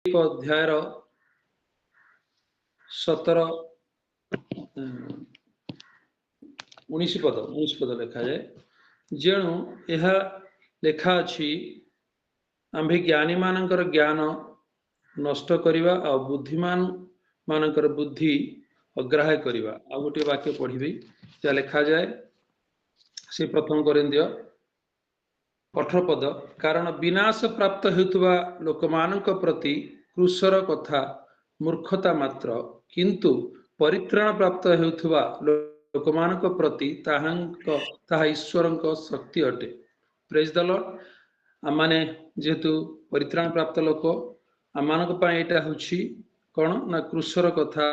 अध्यायर 17 19 पद लिखा जाए जेणु यह लेखा अछि आम्भे ज्ञानी मानकर ज्ञान नष्ट करिवा आ बुद्धिमान मानकर बुद्धि अग्राह्य करिवा। आ गोटे वाक्य पढ़िबी जा लिखा जाए से प्रथम कोरिन्थिय 18 पद कारण विनाश प्राप्त हेतुवा लोकमानक प्रति क्रूसर कथा मूर्खता मात्र किंतु परित्राण प्राप्त हेतुवा लोकमानक प्रति ताहा ईश्वरक शक्ति अटे। Praise the Lord. आमाने जेहेतु परित्राण प्राप्त लोक आमानक पाए एटा होछि कोन ना क्रूसर कथा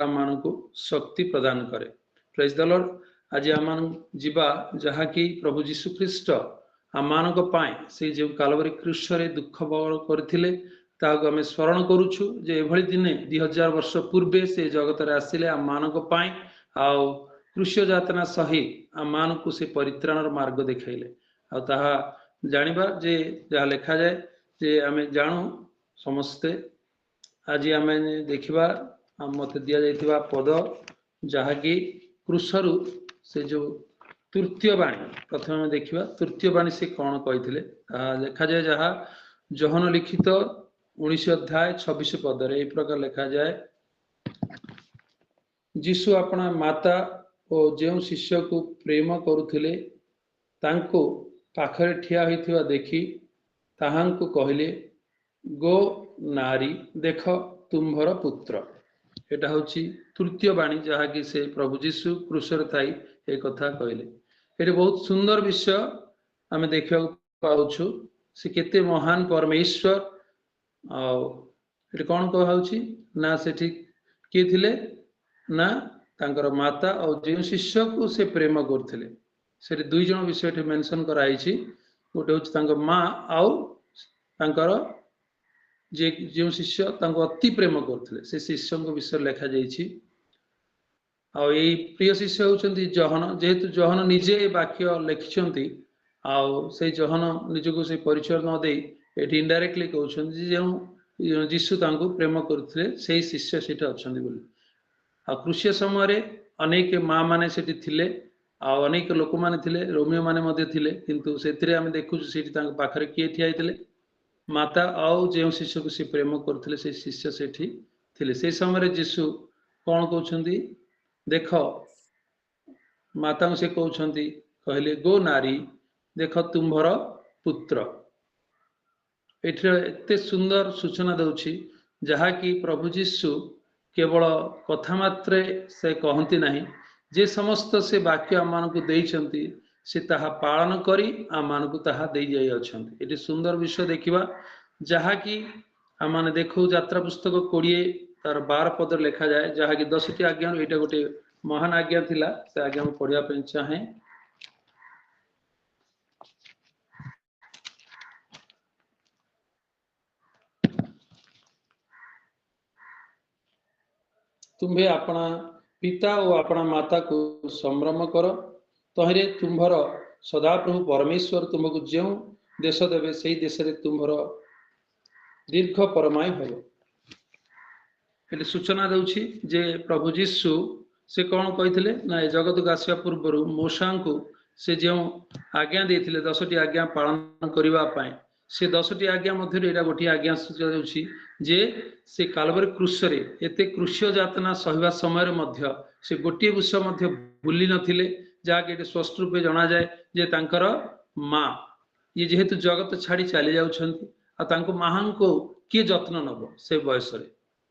आमानक शक्ति प्रदान करे। Praise the Lord. आज आमान जीवा जहा कि प्रभु जीशु ख्रीष्ट आमानक पाए से जो कालवरी क्रूसरे दुख करथिले ताको आमे स्मरण करूछु जे एभली दिने 2000 वर्ष पूर्वे से जगत रे आसिले आमानक पाए आउ क्रूस्य यातना सही आमानक से परित्राणर मार्ग देखाइले। आ ताहा जानिबा जे जहा लिखा जाए जे आमे जानू समस्ते आज आमे देखिबा मते दिया जाइथिबा पद जहा कि क्रूसरु से जो तृतीय बाणी प्रथम में देखिबा तृतीय बाणी से कौन कही लिखा जाए जहा जोहन लिखित 19 अध्याय 26 पद रे ए प्रकार लिखा जाए जीशु अपना माता और जो शिष्य को प्रेम करुथिले तांको पाखरे ठिया होइथिबा देखि ताहांको कहले गो नारी देख तुम्भर पुत्र। एटा होची तृतीय बाणी जहा कि से प्रभु जीशु क्रूसर थाई ए कथा कहले। ये बहुत सुंदर विषय आम देखा पाउछु से केते महान परमेश्वर कौन कहुछि ना सेठी किए थिले ना तांकर माता और जो शिष्य को से प्रेम करथिले से दुई जन विषय मेंशन कराइछि। गोटे होछि तांकर माँ आउ तांकर जे जो शिष्य तांको अति प्रेम करथिले से शिष्य विषय लिखा जाइछि। आ प्रिय शिष्य होउछन्ति जोहन जेहेतु जोहन निजे वाक्य लिखिछन्ति आउ से जोहन निजको से परिचय न दे एठी इनडायरेक्टली कहउछन्ति जे जीशु तांको प्रेम करथिले से शिष्य सेटा अछन्ति बोली। आ क्रूस्य समय रे अनेक माँ माने सेठी थिले आ अनेक लोक माने थिले रोमियो माने मध्ये थिले किंतु सेतिरे हम देखुछु सेठी तांको पाखरे किए ठिया हिथिले माता आउ जे शिष्य को से प्रेम करथिले से शिष्य सेठी थिले। से समय रे जीशु कोन कहउछन्ति देख माता से कहउछन्ति कहले गो नारी देख तुम्भर पुत्र। एते सुंदर सूचना दउछि जहा कि प्रभु जीशु केवल कथा मात्रे से कहती नहीं जे समस्त से वाक्य आम को देइछन्ति से ताहा पालन करी आम को ताहा दे जाई अछन्ति। एटी सुंदर विषय देखिबा जहा कि आम देखु यात्रा पुस्तक 20 तार 12 पद लिखा जाए जहा कि 10टी आज्ञा एटा गोटे महान आज्ञा थिला से आज्ञा पढ़िया पे चाहे। तुम्हें अपना पिता और अपना माता को संभ्रम कर तहरे तुम्भर सदाप्रभु परमेश्वर तुमको जो देश देवे से देश रे तुम्भर दीर्घ परमाय हो। ये सूचना दूची जे प्रभु जीशु से कौन कही ना ए जगत को आसवा पूर्व मूसा को से जो आज्ञा देते 10टी आज्ञा पालन करने से 10टी आज्ञा मध्य एटा गोटे आज्ञा सूची जे से कालवरी क्रूसरे एते क्रूस्य यातना सहवा समय मध्य से गोटे विषय मध्य भूली नथिले जहाँकि स्पष्ट रूपे जना जाए जे तांकर माँ ये जेहेतु जगत छाड़ी चली जाउछन्ति आ तांको मां को किए जत्न नब से बयस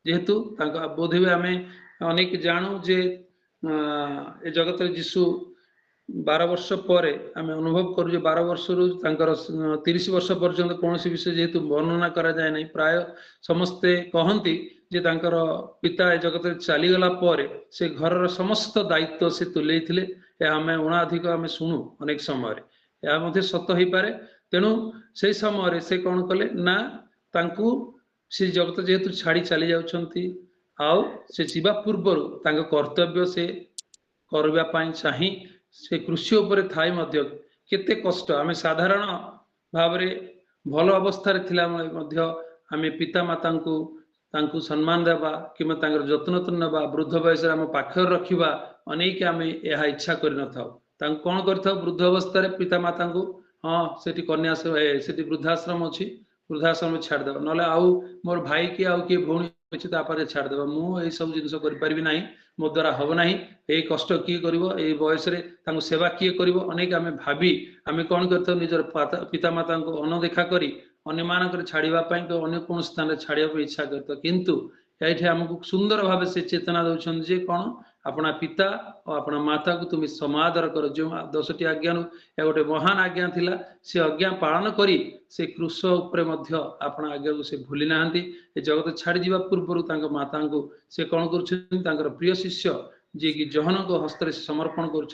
जेहेतु बोध हुए आम अनेक जानू जे ए जगत जीशु 12 वर्ष पर आम अनुभव करूँ 12 वर्ष रु 30 वर्ष पर्यंत कौन विषय जेहेतु वर्णना करा जाए नहीं प्राय समस्ते कहती जे तांकर पिता ए जगत चलीगला पर से घर समस्त दायित्व से तुले आम अणाधिक आम शुणु अनेक समय यह सत हो पारे। तेणु से समय से कौन कले ना तांकु से जगत जेहेतु छाड़ी चली जाउछन्ति आउ से जीवा पूर्वर कर्तव्य से करबा चाही से कृषि उपरे थाई मध्य केते कष्ट आम साधारण भाव भल अवस्था थिला मध्य आमे पिता माता को तांकु सम्मान देवा कि जत्न नवा वृद्ध बयस आम पाखर रखा अनेक आम यह इच्छा कर कौन कर वृद्ध अवस्था पिता माता को हाँ से कन्या से वृद्धाश्रम अच्छी वृद्धाश्रम छाड़देव ना आउ मोर भाई की आउ किए भौणी अच्छी छाड़देव मुझे सब जिन करी ना मो द्वारा हम ना ये कष्ट किए कर बयस सेवा किए कर अनेक आम भावी आम कौन कर निजर पिता माता को अनदेखा करी अन्य मानक छाड़ापी अन्य कौन स्थान छाड़िया इच्छा करता किंतु ये आमको सुंदर भाव से चेतना दौरान जे कौन अपना पिता और अपना माता को तुम समादर कर जो 10टी आज्ञा या गोटे महान आज्ञा थिला से आज्ञा पालन करी से क्रूस उपरे मध्य अपना आज्ञा को से भूली ना जगत छाड़ी जा पूर्व माता को से कौन कर प्रिय शिष्य जी की जहन को हस्त समर्पण कर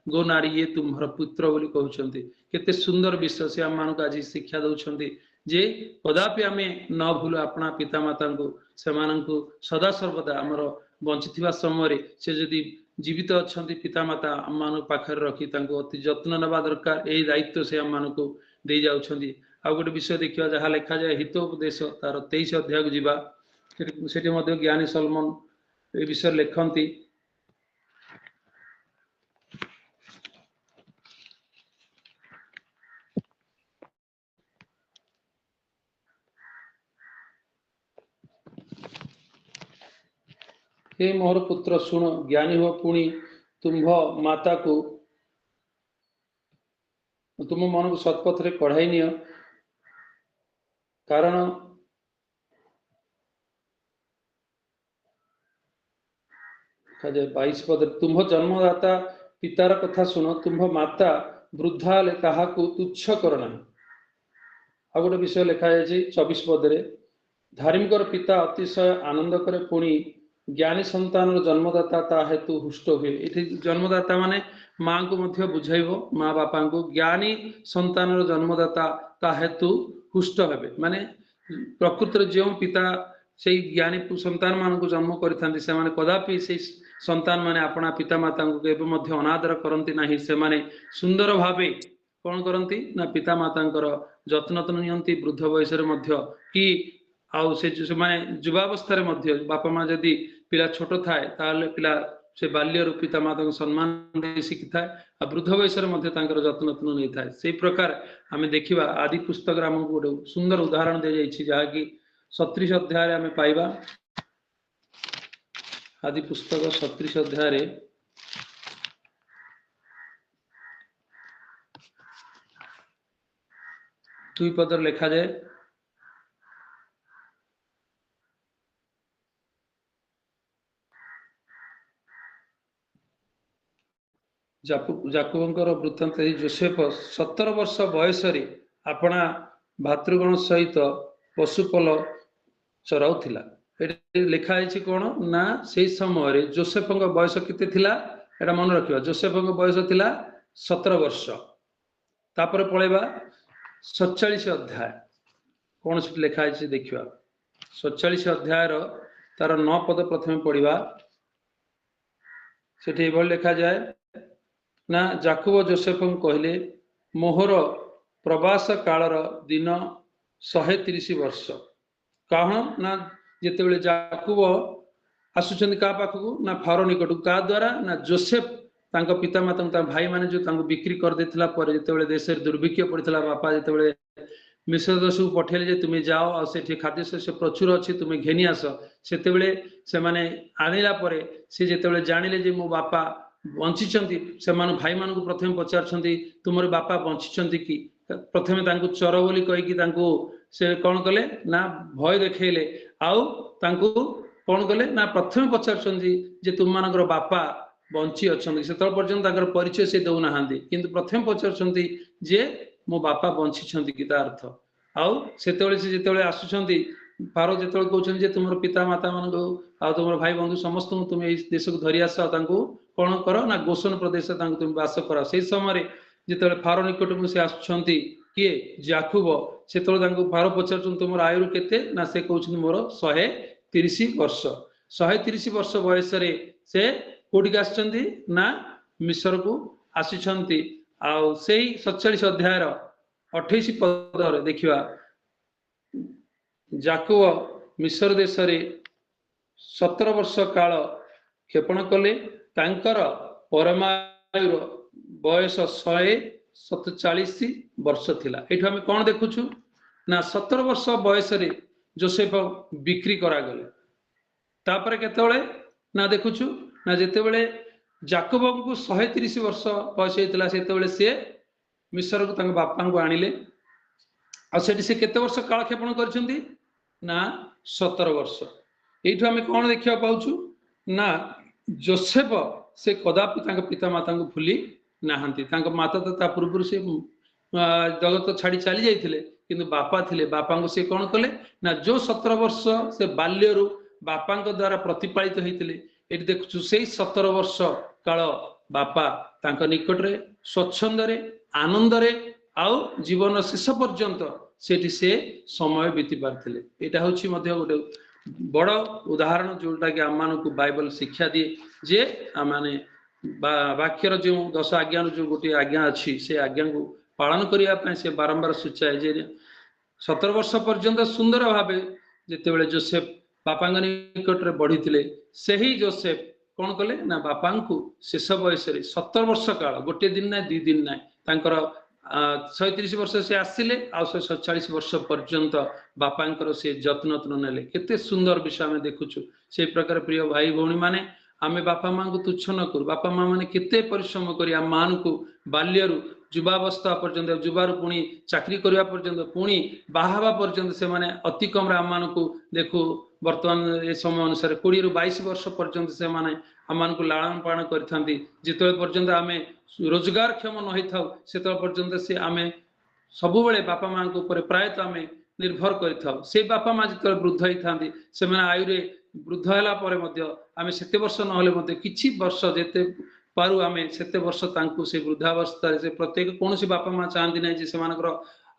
गो नारी ये तुम्हार पुत्र बोली कहते केते सुंदर विषय से आम मानक आज शिक्षा दौरान जे कदापि आम न भूल अपना पिता माता को सदा सर्वदा आमर बंची समय से जदि जीवित अच्छा पिता माता आम मान पाखे रखी अति जत्न नवा दरकार यही दायित्व से आम मान को दे जाउछंदी। आ गोटे विषय देखा जहाँ लिखा जाए हितोपदेश तार 23 अध्याय को जीवा से ज्ञानी सलमन ये विषय लिखती हे मोहर पुत्र शुण ज्ञानी हो पुणी तुम्भ माता को तुम मन को सत्पथ रे कढ़ाई नियो कारण 22 पद तुम्भ जन्मदाता पितार कथा शुण तुम्भ माता वृद्धा कहा तुच्छ करना। आ गोटे विषय लिखा जाए 24 पद धार्मिकर पिता अतिशय आनंद करे पुणी ज्ञानी संतान जन्मदाता ता हेतु हुष्ट हुए। ये जन्मदाता माने माँ को मध्य बुझाइब माँ बापा को ज्ञानी संतान जन्मदाता ता हेतु हुष्ट हे माने प्रकृत जो पिता से ज्ञानी संतान मान को जन्म कर कदापि से संतान माने अपना पिता माता को अनादर करती नहीं से माने सुंदर भावे कौन करती ना पिता माता जत्न नियंती वृद्ध बयस कि आउ से माने युवावस्था बापा माँ जदि पिला छोट थाए ताले पिला से बाल्य पिता माता को सम्मान दे शिखि थाए वृद्ध बयस जत्न नहीं थाए से प्रकार आम देखा आदि पुस्तक आमको गोटे सुंदर उदाहरण दी जाइए जहाँकि 37 अध्याय आम पाइबा आदि पुस्तक 37 अध्याय 2 पद लिखा जाए जाकुबंकर वृत्तांत जोसेफ 17 वर्ष बयस अपना भातृगण सहित पशुपल चराउथिला। लिखाई कौन ना से समय जोसेफ बयस केते थिला एटा मन रखिबा जोसेफ बयस थिला 17 वर्ष। तापर पळेबा 47 अध्याय कौन से लिखाई देखिबा 47 अध्याय तार 9 पद प्रथम पढ़िबा सेठी एभल लिखा जाए ना जाकुब जोसेफ कहले मोहर प्रवास कालर दिन 130 वर्ष कौन ना जिते जाकुब आसुचंदी का पाखक ना फारो निकट का द्वारा ना जोसेफ तांको पिता माता भाई माने जो तांको बिक्री कर देथिला पर जिते देश दुर्भिक्ष पड़ता बापा जिते मिश्र देश को पठेले जे तुम्हें जाओ और से खाद्य शस्य प्रचुर अच्छी तुम्हें घेनी आस से माने आनिला परे से जिते जानिले जे मो बापा बंची से भाई मान को प्रथम पचार तुम बापा बंची कि प्रथम चर बोली कहीकि से कौन कले ना भय देखले आउ कौन कले ना प्रथम पचार तुम मान बापा बंची अच्छा से पर्यंत परिचय से दौना किंतु प्रथम पचार जे मो बापा बंची कि अर्थ आउ से जिते आसुंच फारो जो कहते तुम पिता माता मान तुम भाई बंधु समस्त तुम देश को धरी आस कौन कर ना गोसन प्रदेश तुम बास कर से समय जिते फारो निकट को से आसुंच किए जाकुब से फारो पचार तुम आयु केते ना से कहते मोर 130 वर्ष 130 वर्ष बयस से कौटिक ना मिश्र को आसी 47 अध्याय 28 पद देखा जाकब मिस्र देश रे 17 वर्ष काल क्षेपण कले तांकर परमायुर बयस 147 वर्ष थिला। एठु हम कोन देखुछु ना 17 वर्ष बयस रे जोसेफ बिक्री करा गले। तापर केतबेले ना देखुछु ना जेतेबेले जाकब को 130 वर्ष बयस हेतिला सेतेबेले से मिस्र को तांग बापा को आनिले आ सेठी से केते वर्ष कालक्षेपण करछंती ना 17 वर्ष। एठु हम कोन देखिया पाउछु ना जोसेफ से कदापि तांग पिता माता को भूली नाहंती। तांग माता तो ता पूर्व से जगत छाड़ी चली जाइथिले किंतु बापा थिले। बापा को से कोन कले ना जो 17 वर्ष से बाल्यरु बापा द्वारा प्रतिपालित होइथिले एठी देखुछु सेही 17 वर्ष काल बापा तांक निकट रे स्वच्छंद रे आनंद रे आउ जीवन शेष पर्यंत सेठी से समय बीती पारथिले। एटा होछि मध्य गोटे बड़ उदाहरण जोटा कि आम मानक बाइबल शिक्षा दिए जे आमाने वाक्यर जो 10 आज्ञा जो गोटे आज्ञा अच्छी से आज्ञा को पालन करने से बारंबार सूचाए जे 17 वर्ष पर्यंत सुंदर भावे जितेबाला जोसेफ बापा निकट रे बढ़ी थे से ही जोसेफ कौन कले ना बापा को शेष बयस 17 वर्ष काल गोटे दिन ना 2 दिन ना 130 वर्ष से आसिले आ 147 वर्ष पर्यंत बापा से जत्न नेले। केते सुंदर विषय आम देखुछु। से प्रकार प्रिय भाई भौणी माने आमे बापा माँ को तुच्छ न करू। बापा माँ माने केते परिश्रम करी आम मान को बाल्यरु युवावस्था पर्यंत युवार पुणी चाकरी करने पर्यंत पुणी बाहावा पर्यंत से माने अति कम आम मान को देखू वर्तमान ए समय अनुसार 20 ରୁ 22 वर्ष पर्यंत से माने आम मान को लालन पालन करथांती। जिते पर्यंत आमे रोजगार क्षम न होई थाउ सेते पर्यंत से आमे सबुबले बापा माँ को ऊपर प्रायतः आमे निर्भर करिथाउ। से बापा माँ जिते वृद्ध होई थांती से माने आयुरे वृद्ध होला परे मध्य आमे सेते वर्ष न होले मध्य किछि वर्ष जेते पारु आमे सेते वर्ष तांकु से वृद्धावस्था से प्रत्येक कौन से बापा माँ चाहती ना जे सेमानकर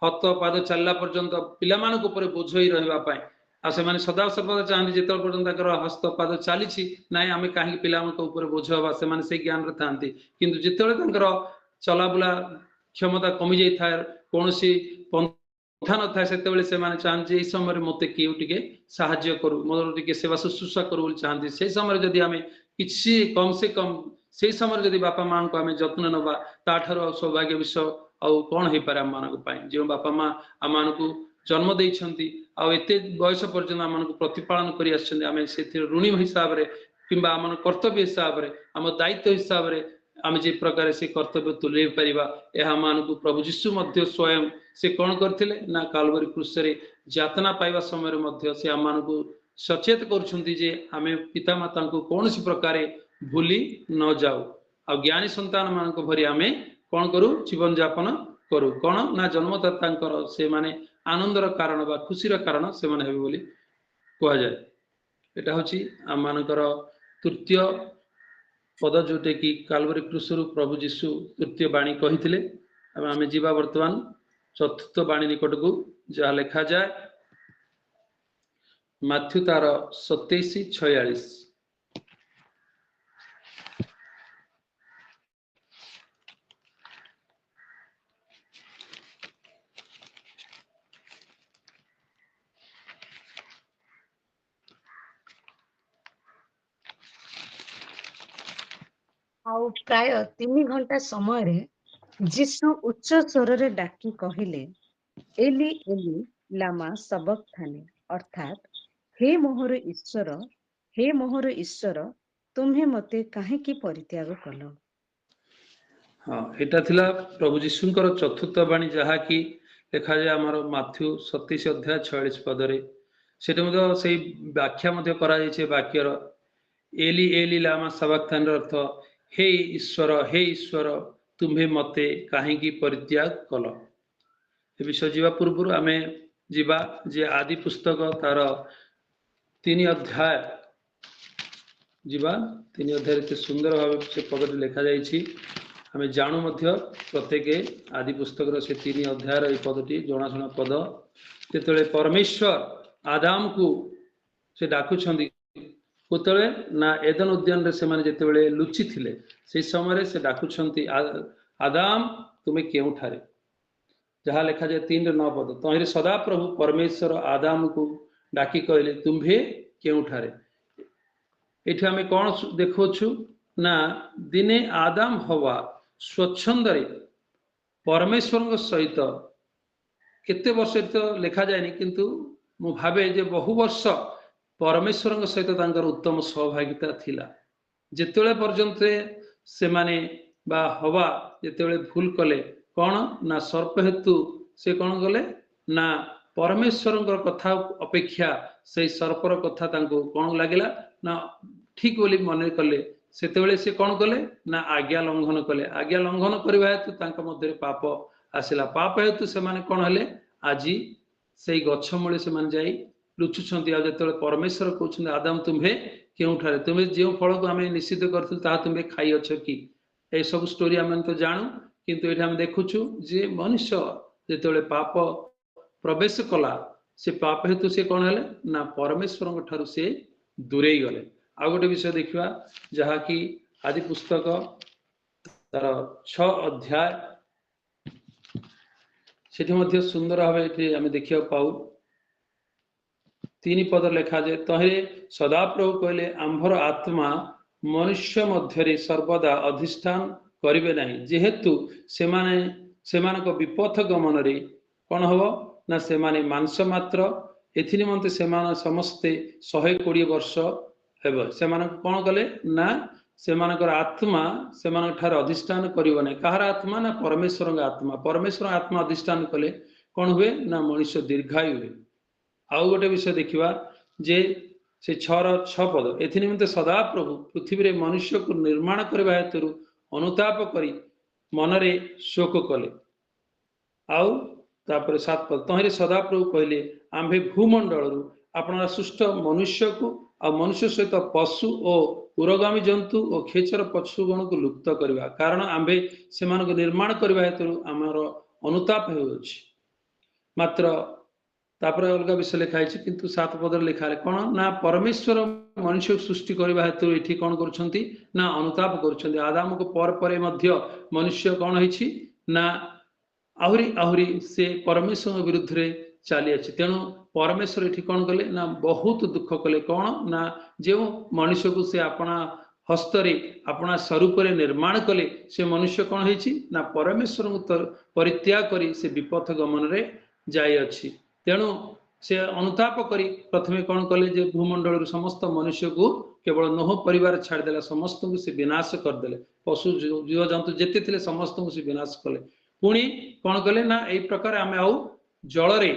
हत पाद चलला पर्यंत पिला मानक ऊपर बोझ होई रहबा पाए आ से माने सदा सर्वदा चाहती जेते पर्यंत ताकर हस्त पाद चलीछि नाइ आमे काहे पिला मानक ऊपर बोझ होबा से माने से ज्ञान रे थांती। किंतु जेतेबेले ताकर चला बुला क्षमता कमी जाई थाए कोनोसी पंथा न थाए सेतेबेले से माने चाहती ए समय मते किउ टिके सहाय्य करू मोर टिके सेवा शुश्रूषा करू बोली चाहती। से समय जदी आमे किछि कम से कम से समय जदि बापा माँ को आम जत्न नवा ताठर सौभाग्य विषय आउ कौन हो पारे आम मान जो बापा माँ आम मान को जन्म देइछंती आउ एते बयस पर्यंत आम को प्रतिपालन करि आछंती। आम से ऋणी हिसाब रे किंबा आम कर्तव्य हिसाब रे आम दायित्व हिसाब रे आम जे प्रकार से कर्तव्य तुले परिबा एहा मान को प्रभु यीशु मध्य स्वयं से कौन करथिले ना कालवरी क्रूस रे यातना पाइबा समय रे मध्य से आम मान को सचेत करछंती जे आमे पिता माता को कौन सी प्रकार भूली न जाऊ आ ज्ञानी संतान मान भरी आमे कौन करू जीवन यापन करू कौन ना जन्मदाता से माने आनंदर कारण बा खुशीर कारण से माने हेबे बोली कहा जाए। एटा होची आम मानकर तृतीय पद जोटे कि कालवरी क्रूसरु प्रभु यीशु तृतीय बाणी कहिथिले। आमे जीवा वर्तमान चतुर्थ बाणी निकट को जहाँ लिखा जाए माथ्यू तार 27:46 आउ प्राय 3 घंटा समय रे यीशु उच्च स्वर रे डाकी कहिले एली एली लामा सबक्थानी अर्थात हे मोहर ईश्वर तुम्हें मते काहे की परित्याग कलो। हाँ एटा थिला प्रभु यीशुंकर चतुर्थ बाणी जहा कि देखा जाए आमर माथ्यू 27:46 पदरे सेटा मध्य सेही व्याख्या मध्य करा जायछे वाक्यर एली एली लामा सबक्थानी अर्थ हे ईश्वर तुम्हें मते काहे की परित्याग कल। ए विषय जीवा पूर्व आमे जीवा जे आदि पुस्तक तार 3 अध्याय जीवा 3 अध्याय एते सुंदर भाव से पदटी लिखा जायछि। आमे जानू मध्य प्रत्येक आदि पुस्तक से 3 अध्याय ए पदटी जनाशुना पद जेतेबेले परमेश्वर आदाम को से डाकुछंदी कोतले ना एदन उद्यान रे से माने जेतेबेले लुचि थिले से समय से डाकुछंती आदाम तुम्हें केउ ठारे जहाँ लिखा जाए 3:9 पद तहिरे सदा प्रभु परमेश्वर आदाम को डाकी कहले तुम्भे केउठारे एठी आमे कोन देखोछु ना दिने आदाम हवा स्वच्छंदरे परमेश्वर सहित केते वर्ष तो लिखा जाए किंतु मु भावे जे बहु वर्ष परमेश्वर सहित तांकर उत्तम सहभागिता थिला जेतेले पर्यंत से माने बा हवा जेतेले भूल कले कौन ना सर्प हेतु से कौन कले ना परमेश्वर कथा अपेक्षा से सर्पर कथा तांको कौन लागिला ना ठीक बोली मन कले सेतेबेले से कौन कले ना आज्ञा लंघन कले आज्ञा लंघन करबा हेतु तांको मध्य पाप आसिला पाप हेतु से माने कौन हेले आज से गछ मूले से माने जाई लुचुछंती आ जेतेबेले परमेश्वर कहउछन आदम तुम्हे केउठारे तुमे जे फल को आमे निश्चित करथिल ता तुमे खाई अछ कि ए सब स्टोरी आमे तो जानू किंतु एठा हम देखुछु जे मनुष्य जेतेबेले पाप प्रवेश कला से पाप हेतु से कौन हेले ना परमेश्वर ठारू से दूरेई गले आ गोटे विषय देखिवा जहा कि आदि पुस्तक तार 6 अध्याय सेठी मध्ये सुंदर भाव एठी आमे देखिया पाऊ 3 पद लेखा जे तहे सदाप्रभु कहले आंभर आत्मा मनुष्य मध्य सर्वदा अधिष्ठान करिवे नहीं जेहेतु सेमानक विपथ गमन रे कौन हम ना सेमाने मांस मात्र एथि निमंते सेमान समस्ते 120 वर्ष हेब सेमान कौन कले ना सेमानकर आत्मा सेमान ठार अधिष्ठान करिव नहीं कहार आत्मा ना परमेश्वर आत्मा अधिष्ठान कले कौन हुए ना मनुष्य दीर्घायु हुए आउ गोटे विषय देखिवा जे से 6 पद एथि निमंते सदा प्रभु पृथ्वी रे मनुष्य को निर्माण करबा हेतु अनुताप करी मनरे शोक कले आउ तापर 7 पद तहरे सदा प्रभु कहले आम्भे भूमंडल अपना सृष्ट मनुष्य को आ मनुष्य सहित पशु और उरगामी जंतु और खेचर पशुगण को लुप्त करवा कारण आम्भे से निर्माण करबा हेतु आमर अनुताप होउछि मात्र तापर अलग विषय लिखाई किंतु 7 पद लिखा है कौन ना परमेश्वर मनुष्य सृष्टि करबा हेतु एठी कौन करुछंती ना अनुताप करुछंती आदाम को पर मध्य मनुष्य कौन होइछि ना आहुरी आहुरी से परमेश्वर विरुद्ध रे चली अछि तेणु परमेश्वर एठी कौन कले ना बहुत दुख कले कौन ना जो मनुष्य को से अपना हस्तरे अपना स्वरूप निर्माण कले से मनुष्य कौन होइछि ना परमेश्वर को परित्याग करी से विपथ गमन रे जाय अछि तेणु से अनुताप करी प्रथमे कौन कले जे भूमंडल समस्त मनुष्य को केवल नोह परिवार छाड़देला समस्त को से विनाश करदेले पशु जीव जंतु जेते थिले समस्त को से विनाश कले पुणी कौन कले ना एई प्रकार आमे आउ जल रे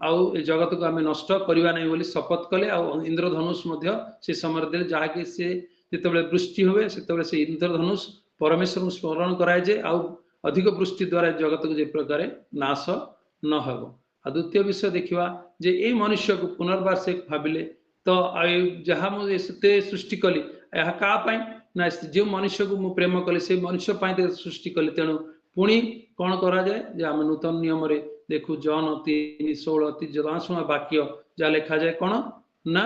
आउ ए जगत को आमे नष्ट करिवा नै बोली शपथ कले आ इंद्रधनुष मध्य से समर देले जहा कि से जेतेबेले वृष्टि होवे सेतेबेले से इंद्रधनुष परमेश्वर को स्मरण कराए जे आउ अधिक वृष्टि द्वारा जगत को जे प्रकार नाश न हबो आ द्वितीय विषय देखिवा जे ए मनुष्य को पुनर्बार से भाबिले तो जहा मु से सृष्टि कली यह का पाई ना जो मनुष्य को मु प्रेम कले से मनुष्य पाई सृष्टि कले तेणु पुणी कौन करा जाए जे आम नूतन नियम रे देखु जॉन 3:16 वाक्य जहाँ लिखा जाए कौन ना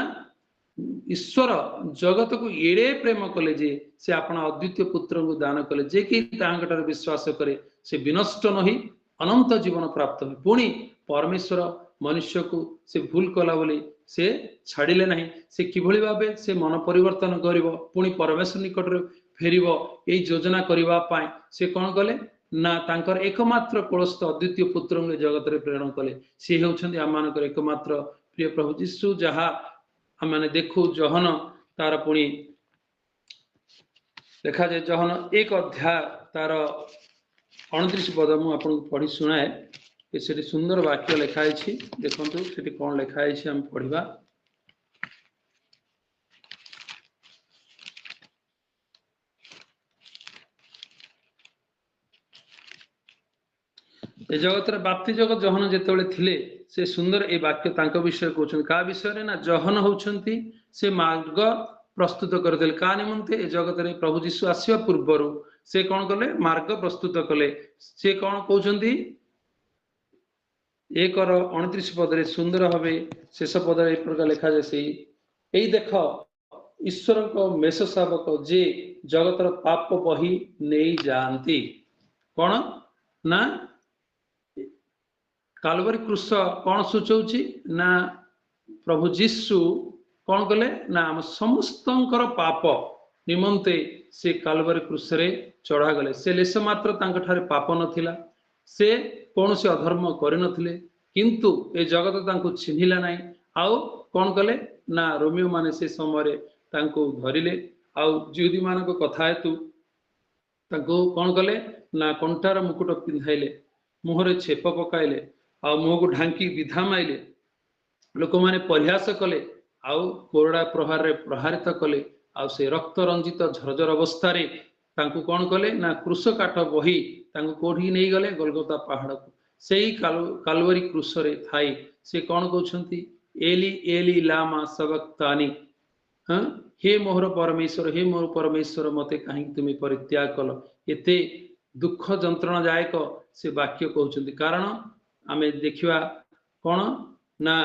ईश्वर जगत को एड़े प्रेम कले जे से अपना अद्वितीय पुत्र को दान कले जे कि तांकर विश्वास करे से विनष्ट नहीं अनंत जीवन प्राप्त हो पुणी परमेश्वर मनुष्य को से भूल कला बोली से छाड़िले नहीं से किभली भाबे से मन परिवर्तन करिवो पुणी परमेश्वर निकट रे फेरिवो एई योजना करिवा पाए से कौन कले ना तांकर एकमात्र कोलस्थ अद्वितीय पुत्र जगत रे प्रेरण कले से हेउछन्ती आमानकर एकमात्र प्रिय प्रभु यीशु जहा आमाने देखु जहन तार पुणी देखा जाए जहन 1 अध्याय तार 29 पद मु आपन पढ़ी सुनाए से सुंदर वाक्य लिखाई देखु से कौन लिखाई हम पढ़ा ए जगत बाप्ति जगत जहन जेतेबेले थिले से सुंदर ए वाक्य तांको विषय कहउछन का विषय रे ना जहन होउछंती से मार्ग प्रस्तुत करदेले का निमंते ए जगत रे प्रभु यीशु आसीबा पूर्वरु से कौन कले मार्ग प्रस्तुत कले से कौन कहउछंती 1:29 पद रे सुंदर भावे शेष पद रे प्रकार लिखा जाय एई देख ईश्वर को मेष शावक जे जगतर पाप बही नहीं जानती कौन ना कालवरी क्रूस कौन सूचौछि ना प्रभु जीशु कौन कले ना आम समस्तंकर पाप निमंते से कालवरी क्रूसरे चढ़ा गले से लेस मात्र तांक ठारे पाप नथिला से कौन से अधर्म करि नथिले किंतु ए जगत तांको चिन्हिला नाही आउ कौन कले ना रोमियो माने से समय तांको धरिले आउ जिहुदी मानको कथा हेतु तांको कौन कले ना कंटार मुकुट पिंधाइले मुहरे छेप पकाइले आ मुह को ढांकी विधा माइले लोक माने परिहास कले आउ कोरडा प्रहार रे प्रहारित कले आउ से रक्त रंजित झरझर अवस्था रे तांको कौन कले ना क्रूस काठ बही तांको कोठी नहीं गले गोलगोता पहाड़ को सेही कालवरी क्रूस रे थाई से कौन कहउछंती एली एली लामा सबक्तानी हाँ हे मोहर परमेश्वर मते कहीं तुम्हें परित्याग कल एते दुख जंत्रणादायक से वाक्य कहउछंती कारण आमे देखिवा कौन ना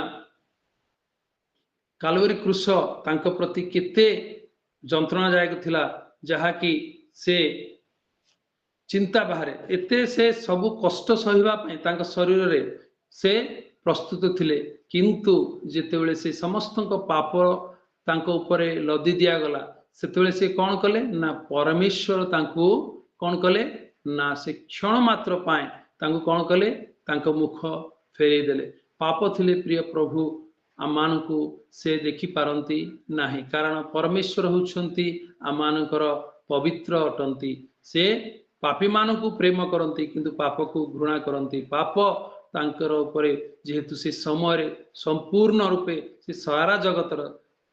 कालवरी क्रूस तांको प्रति केते जंत्रणादायक थिला जहा कि से चिंता बाहरे एते से सबु कष्ट सहिबा पई तांको शरीर रे से प्रस्तुत थिले किंतु जेतेबेले से समस्त पाप तांको ऊपरे लदी दिया गला सेतेबेले से कौन कले ना परमेश्वर तांको कौन कले ना से क्षण मात्र पाए तांको कौन कले तांको मुख फेरे देले पाप थिले प्रिय प्रभु आमानकु से देखि पारंती नाही कारण परमेश्वर होउछंती आमानकर पवित्र अटंती से पापी मानकु प्रेम करंती किंतु पाप को घृणा करंती पाप तांकर ऊपरे जेहेतु से समय संपूर्ण रूपे से सारा जगतर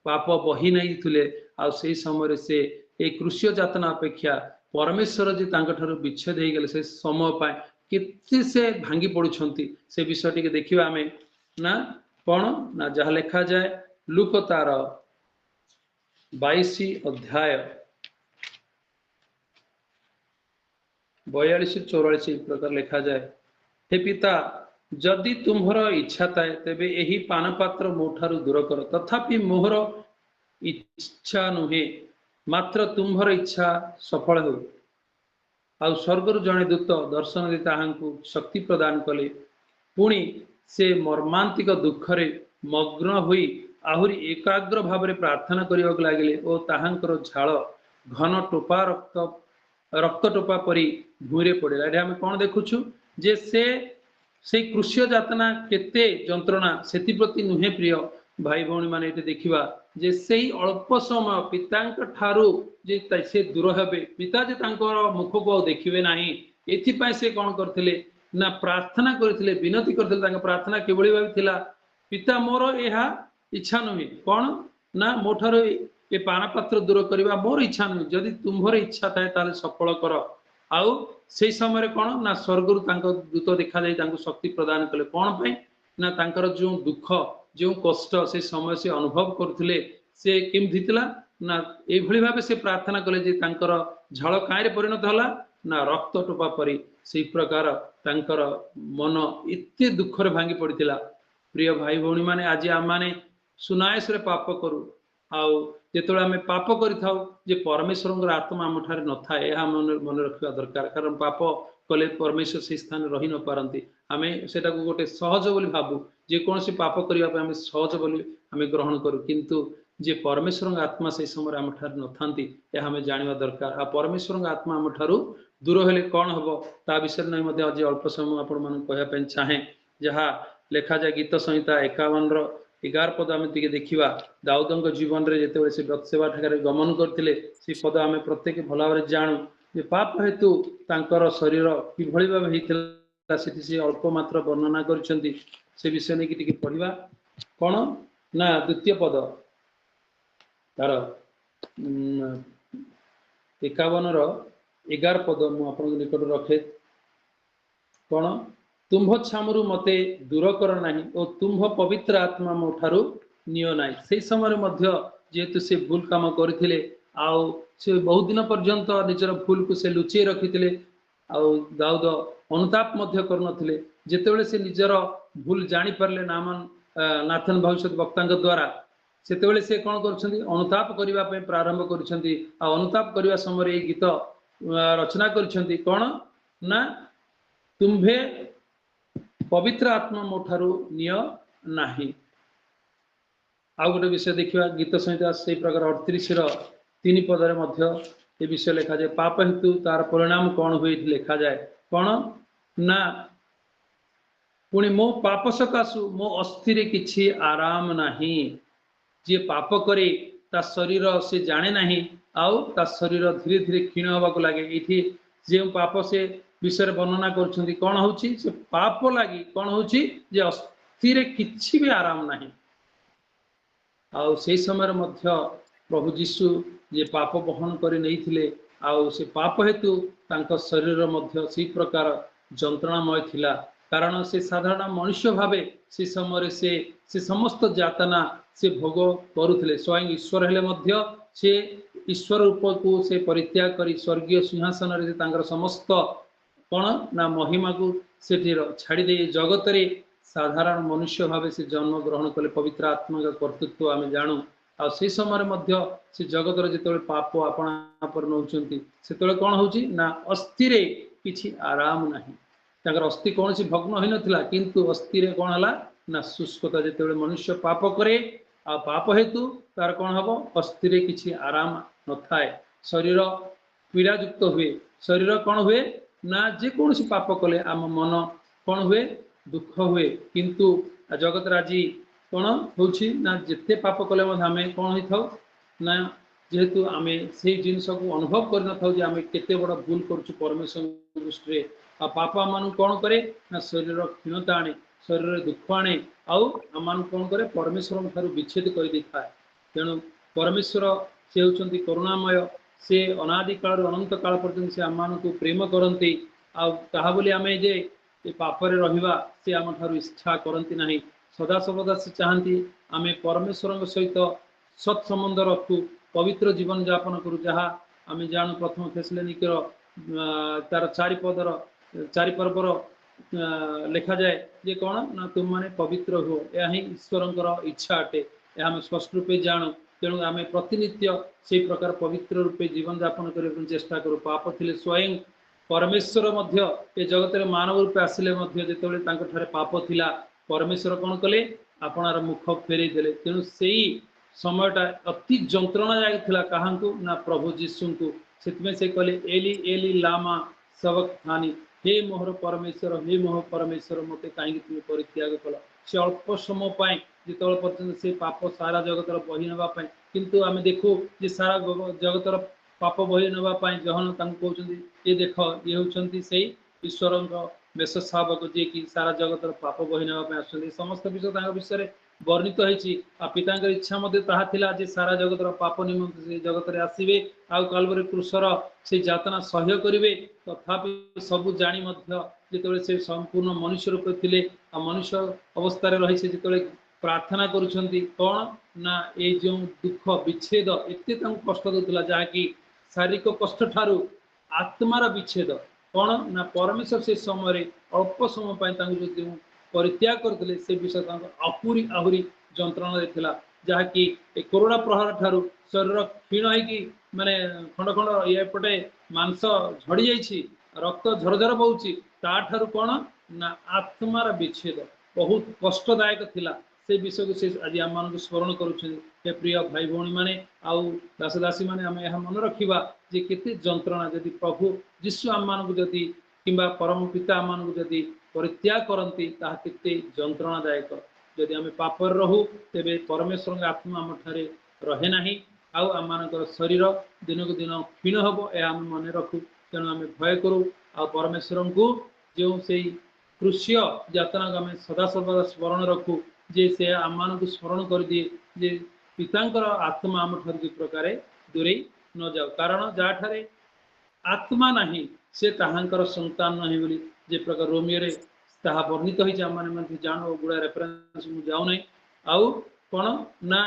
पाप बही नहीं थिले आ से समय से एक क्रूस्य यातना अपेक्षा परमेश्वर जे तांक ठारू विच्छेद हो गले से समय पाए केते से भांगी पड़ुछंती से विषय टिके देखिबा हमें ना कौन ना जहाँ लिखा जाए लूक तार 22 अध्याय 42-44 प्रकार लिखा जाए हे पिता जदि तुम्हर इच्छा थाए तेबे एही पानपात्र मोठारू दूर कर तथापि मोहर इच्छा नुहे मात्र तुम्हर इच्छा सफल हो आउ स्वर्गर जड़े दूत दर्शन दे ताहांकु शक्ति प्रदान कले पुणी से मर्मांतिक दुखरे मग्न हुई आहुरी एकाग्र भाव प्रार्थना करने लगे और ताहांकर झाल घन टोपा रक्त टोपा परी भूरे पड़ेगा ये आम कौन देखुछु जे से क्रूस्य यातना केते जंत्रणा से प्रति नुहे प्रिय भाई भौणी माने देखिबा जे सेही अल्प समय पितांक ठारू जे से दूर हेबे पिता जे तांकर मुख को देखिबे नाही एथिपाई से कौन करथिले ना प्रार्थना करथिले विनती करथिले तांका प्रार्थना केवली भाबी थिला पिता मोर एहा इच्छा नुहे कौन ना मोठारो ए पानपात्र दूर करबा मोर इच्छा नुहे जदि तुम्हर इच्छा थाए ताले सफल कर आउ से समय कौन ना स्वर्गरु तांको दूत देखा जाई तांको शक्ति प्रदान कले कौन पाई ना तांकर जो दुख जो कष्ट से समय से अनुभव करथिले से केमथि थिला ना ए भली भाबे से प्रार्थना कले जे तांकर झाल कायरे परिणत हला ना रक्त टोपा परी से प्रकार तांकर मन एते दुख रे भांगी पड़िथिला प्रिय भाई भौणी माने आज आम माने सुनायस रे पाप करू आउ जेतोळे आमे पाप करिथाउ जे परमेश्वरंकर आत्मा आम ठारे न थाए एहा मन रखिबा दरकार कारण पाप कले परमेश्वर से स्थान रही न पारंती आमे सेटा को गोटे सहज बोली भाबू जे कोनसे पाप करिबा पे आमे सहज बोली आमे ग्रहण करू किंतु जे परमेश्वर आत्मा से समय आम ठार न थांती एहा आमे जानिबा दरकार आ परमेश्वर आत्मा आम ठारू दूर हेले कौन हम ता विषय नहीं मध्य आज अल्प समय आपण मान कहया चाहे जहाँ लेखा जाए गीत संहिता 51 पद आम टे देखा दाऊद जीवन में जिते से बत्सेबा ठाकर गमन करते से पद आम प्रत्येक भल भाव जानू जे पाप हेतु तांकर शरीर किभଳି भाव होता से अल्प मात्र वर्णना कर विषय नहीं कि पढ़ा कौन ना द्वितीय पद तार 51 पद मुझे निकट रखे कौन तुम्भ छामरु मते दूर कर नाही और तुम्भ पवित्र आत्मा मो ठारू नियो नाही से समय मध्य जेहेतु से भूल काम करथिले आउ से बहुत दिन पर्यंत निजर भूल को से लुचेई रखिथिले आउ दाऊद अनुताप मध्य करनथिले जेतेबेले से निजर भूल जानि परले नाथन भविष्यत वक्ता द्वारा सेतेबेले से कौन करछन्ती अनुताप करिबा पे प्रारंभ करछन्ती आ अनुताप करिबा समय ए गीत रचना करछन्ती कौन ना तुम्भे पवित्र आत्मा मोठारू निय नाही आउ गोटे विषय देखा गीत संहिता से प्रकार 38 पदरे मध्य ये विषय लिखा जाए पाप हेतु तार परिणाम कौन हुए लिखा जाए कौन ना पुणी मो पाप सकाशु मो अस्थिरे किछि आराम नाही जे पाप करे ता शरीर से जाने नहीं आउ ता शरीर धीरे धीरे क्षीण होगा लगे ये जो पाप से विषय वर्णना कर कौन हो पाप लगी कौन हो अस्थिरे किछि भी आराम नहीं आउ से समय मध्य प्रभु जीशु जे पाप बहन कर नहीं आउ से पाप हेतु तांको शरीर मध्य से प्रकार जंत्रणामय थिला कारण से साधारण मनुष्य भावे से समय से समस्त जातना से भोग करुले स्वयं ईश्वर हेले मध्य से ईश्वर रूप को से परित्याग करी स्वर्गीय सिंहासन रे तांकर समस्त कौन ना महिमा को से छाड़ी दे जगत रे साधारण मनुष्य भावे से जन्म ग्रहण कले पवित्र आत्मा का कर्तृत्व आम जानू आ से समय मध्य से जगत रे जिते पाप आपणा पर नौचंती सेतले कौन होची ना अस्थिरे किछि आराम नाही तांकर अस्थि कौन सी भग्न होई नथिला किंतु अस्थिरे कौन हला ना शुष्कता जिते मनुष्य पाप करे आ पाप हेतु तार कौन हम अस्थिरे किछि आराम न थाए शरीर पीड़ा युक्त हुए शरीर कौन हुए ना जेकोसी पाप कले आम मन कौन हुए दुख हुए किंतु जगत राजी कौन होछि ना जिते पाप कले आम कौन होता ना जेहेतु आम से जिनस को अनुभव कर न था आम केते बड़ भूल करुछु परमेश्वर दृष्टि आ पाप आम कौन करे ना शरीर क्षीणता आने शरीर दुख आने आउ आम कौन करे परमेश्वर ठारू विच्छेद कर दे था तेणु परमेश्वर से होचंती करुणामय से अनादि काल अनंत काल पर्यंत से आम को प्रेम करती आहा बोली आम जे पापरे रहिबा से आम ठारू इच्छा करती नहीं सदा सर्वदा से चाहती आम परमेश्वर सहित सत् संबंध रखू पवित्र जीवन यापन करू जहाँ आम जानू प्रथम थेसलोनिकर तार चारि पर्वर लिखा जाए जे कौन ना तुम माने पवित्र हो यह ही ईश्वर इच्छा अटे यह आम स्पष्ट रूपे जानू तेणु आम प्रतिनित्य से प्रकार पवित्र रूपे जीवन यापन करने चेष्टा करूँ पाप थिले स्वयं परमेश्वर मध्य ए जगत में मानव रूपे आसिले जो पाप थिला परमेश्वर कौन कले आपणार मुख फेरई देले तेणु से समयटा अति जंत्रणादायक थिला काहांकु ना प्रभु जीशु को से कहले एली एली लामा सबक्तानी हे मोहर परमेश्वर मते कहीं तुम परित्याग कल से अल्प समय पाए जिते पर्यटन से पाप सारा जगतर बही नापी किंतु आम देखू जे सारा जगतर पाप बही नापी जहन कहते ये देख ये होती से ईश्वर बेश शावक जी कि सारा जगतर पाप बही नापी आस समस्त विषय विषय वर्णित होती पिता इच्छा ताहा जे सारा जगतर पाप निमंत से जगत में आसवे आउ कालवरी क्रूसर से जातना सह्य करेंगे तथापि सबू जाणी जिते से संपूर्ण मनुष्य रूप थे मनुष्य अवस्था रही से जिते प्रार्थना करुँच कौन ना ये जो दुख विच्छेद एत कष्ट दूसरा जहाँकि शारीरिक कष्ट ठारू आत्मार विच्छेद कौन ना परमेश्वर से समय अल्प समय जो परित्याग करते से विषय आहुरी आहुरी जंत्रणा देता जहाँकि कोरोना प्रहार ठारू शरीर क्षीण होगी माने खंड खंड ये पटे मांस झड़ी जाइए रक्त झरझर बहुची ताठारू कौन ना आत्मार विच्छेद बहुत कष्टदायक थिला से विषय को से आज आम मान स्मरण करुँचे प्रिय भाई भौणी मैंने आउ दासदासी मैंने आम यह मन रखा जे केते जंत्रणा जदि प्रभु जीशु आम मान जदि किंबा परम पिता आम मान जदि परित्याग करती ताहा केते जंत्रणादायक जदि आम पापर रहू तेबे परमेश्वर आत्मा आम ठारे रहे नाही आउ आम मान शरीर दिन को दिन क्षीण हम यह आम मन रखू तेणु आम भय करूँ आ परमेश्वर को जो से कृष्य यातना को आम सदा सर्वदा स्मरण रखू जे से आम मान को स्मरण कर दिए जे पितांकर आत्मा आम ठार कि प्रकार दूरे न जाओ कारण जहाँ ठारे आत्मा नहीं से ताहांकर संतान नहीं बोली जे प्रकार रोमियो ताहा वर्णित होती आम मैंने जानो गुड़ा रेफरेन्स मुझे जाऊना आउ कौन ना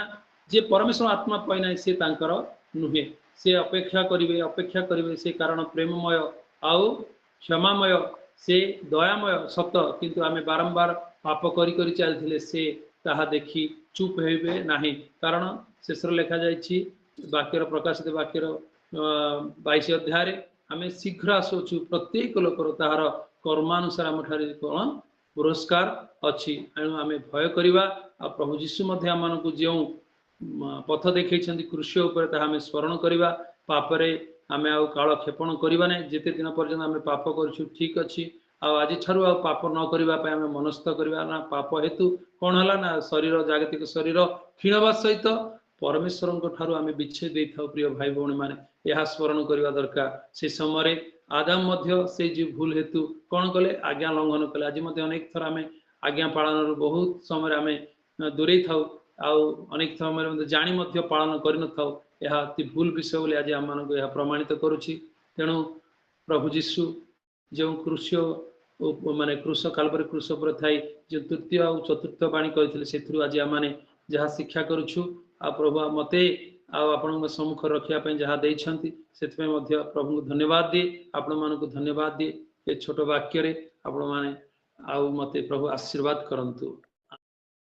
जे परमेश्वर आत्मा पाईना से तांकर नुहे से अपेक्षा करेंगे से कारण प्रेममय आउ क्षमामय से दयामय सत किंतु आम बारंबार पाप करी चलते से ताहा देखी चुप हेबे नाही कारण शेष लेखा जाइछि वाक्यर प्रकाशित वाक्यर 22 अध्याय आम शीघ्र आसुचु प्रत्येक लोकर ताहार कर्मानुसार आम ठारे कौन पुरस्कार अच्छी एणु आम भय करवा आ प्रभु जीशु मध्य आमनकु जो पथ देखैछन्ति क्रूस उपर ताहा आमे स्मरण करिबा पापरे आमे आउ काल क्षेपण करिबा नै जेते दिन पर्यंत आमे पाप करछु ठीक अछि आ आज ठारु आ पाप न करिबा पय आमे मनस्थ करिबा ना पाप हेतु कोन हला ना शरीर जागतिक शरीर क्षीणवा सहित परमेश्वरଙ୍କ ଠାରୁ ଆମେ ବିଚ୍ଛେଦ ଦେଇଥାଉ ପ୍ରିୟ ଭାଇ ଭଉଣୀ ମାନେ ଏହା ସ୍ମରଣ କରିବା ଦରକାର ସେ ସମୟରେ ଆଦାମ ମଧ୍ୟ ସେ ଯେ ଭୁଲ ହେତୁ କଣ କଲେ ଆଜ୍ଞା ଲଙ୍ଘନ କଲେ ଆଜି ମଧ୍ୟ ଅନେକ ଥର ଆମେ आज्ञा पालन बहुत समय आम दूरे था अनेक समय जानी पालन कर अति भूल विषय बोली आज आम यह प्रमाणित करुच्ची तेणु प्रभु जीशु जो क्रूस माने क्रूस कालपरी क्रूस पर थी जो तृतीय और चतुर्थ बाणी कहते से आज आम जहाँ शिक्षा करुचु आ प्रभु मते आपण सम्मुख रखापी जहाँ देती से प्रभु को धन्यवाद दिए आपण मानक धन्यवाद दिए ये छोट वाक्य आपण मैंने आउ मते प्रभु आशीर्वाद करंतु।